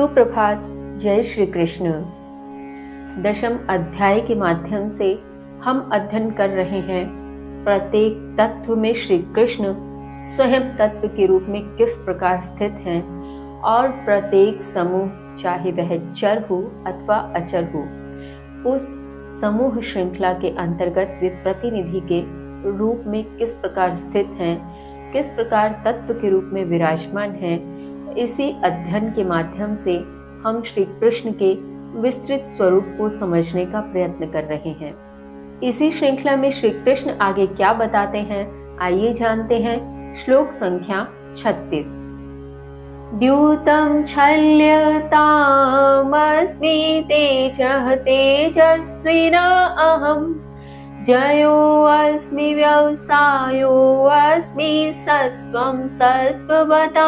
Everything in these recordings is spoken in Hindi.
सुप्रभात। जय श्री कृष्ण। दशम अध्याय के माध्यम से हम अध्ययन कर रहे हैं प्रत्येक तत्व में श्री कृष्ण स्वयं तत्व के रूप में किस प्रकार स्थित हैं और प्रत्येक समूह, चाहे वह चर हो अथवा अचर हो, उस समूह श्रृंखला के अंतर्गत वे प्रतिनिधि के रूप में किस प्रकार स्थित हैं, किस प्रकार तत्व के रूप में विराजमान हैं। इसी अध्ययन के माध्यम से हम श्री कृष्ण के विस्तृत स्वरूप को समझने का प्रयत्न कर रहे हैं। इसी श्रृंखला में श्री कृष्ण आगे क्या बताते हैं, आइए जानते हैं। श्लोक संख्या 36। द्यूतं छल्यतामस्मि तेजः तेजस्विना अहम् जयोऽस्मि व्यवसायोऽस्मि सत्त्वं सत्त्ववतामहम्।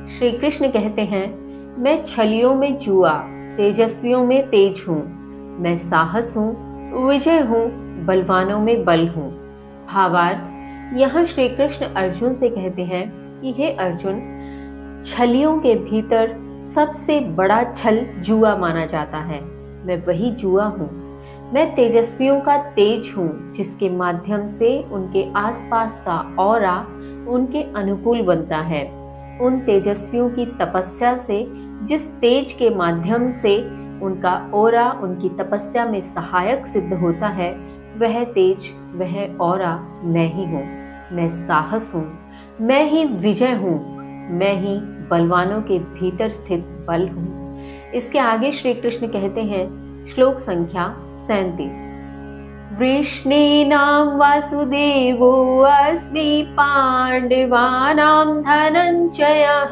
श्री कृष्ण कहते हैं, मैं छलियों में जुआ, तेजस्वियों में तेज हूँ, मैं साहस हूँ, विजय हूँ, बलवानों में बल हूँ। भावार्थ, यहाँ श्री कृष्ण अर्जुन से कहते हैं कि हे अर्जुन, छलियों के भीतर सबसे बड़ा छल जुआ माना जाता है। मैं वही जुआ हूँ। मैं तेजस्वियों का तेज हूँ, जिसके माध्यम से उनके आसपास का ऑरा उनके अनुकूल बनता है। उन तेजस्वियों की तपस्या से, जिस तेज के माध्यम से उनका ऑरा उनकी तपस्या में सहायक सिद्ध होता है, वह तेज, वह ऑरा मैं ही हूँ। मैं साहस हूँ, मैं ही विजय हूँ, मैं ही बलवानों के भीतर स्थित बल हूँ। इसके आगे श्री कृष्ण कहते हैं, श्लोक संख्या 37। वृष्णीनां वासुदेवो अस्मि पाण्डवानां धनञ्जयः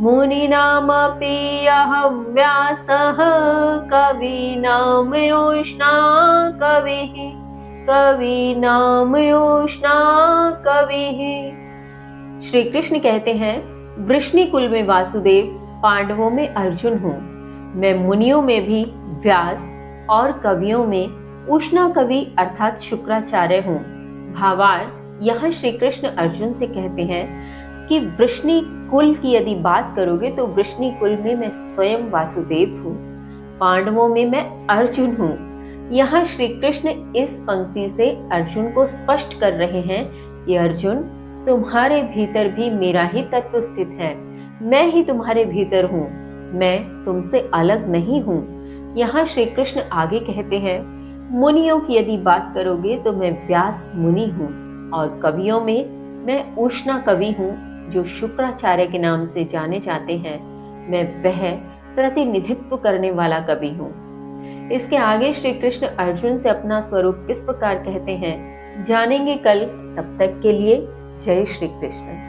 मुनीनामपि अहं व्यासः कवीनामुष्णा कविः। श्री कृष्ण कहते हैं, वृष्णि कुल में वासुदेव, पांडवों में अर्जुन हूँ। मैं मुनियों में भी व्यास और कवियों में उष्णा कवि अर्थात शुक्राचार्य हूँ। भावार्थ, यहाँ श्री कृष्ण अर्जुन से कहते हैं कि वृष्णि कुल की यदि बात करोगे तो वृष्णि कुल में मैं स्वयं वासुदेव हूँ, पांडवों में मैं अर्जुन हूँ। यहाँ श्री कृष्ण इस पंक्ति से अर्जुन को स्पष्ट कर रहे हैं कि अर्जुन, तुम्हारे भीतर भी मेरा ही तत्व स्थित है। मैं ही तुम्हारे भीतर हूँ, मैं तुमसे अलग नहीं हूँ। यहाँ श्री कृष्ण आगे कहते हैं, मुनियों की यदि बात करोगे तो मैं व्यास मुनि हूँ और कवियों में मैं उष्णा कवि हूँ, जो शुक्राचार्य के नाम से जाने जाते हैं। मैं वह प्रतिनिधित्व करने वाला कवि हूँ। इसके आगे श्री कृष्ण अर्जुन से अपना स्वरूप किस प्रकार कहते हैं, जानेंगे कल। तब तक के लिए जय श्री कृष्ण।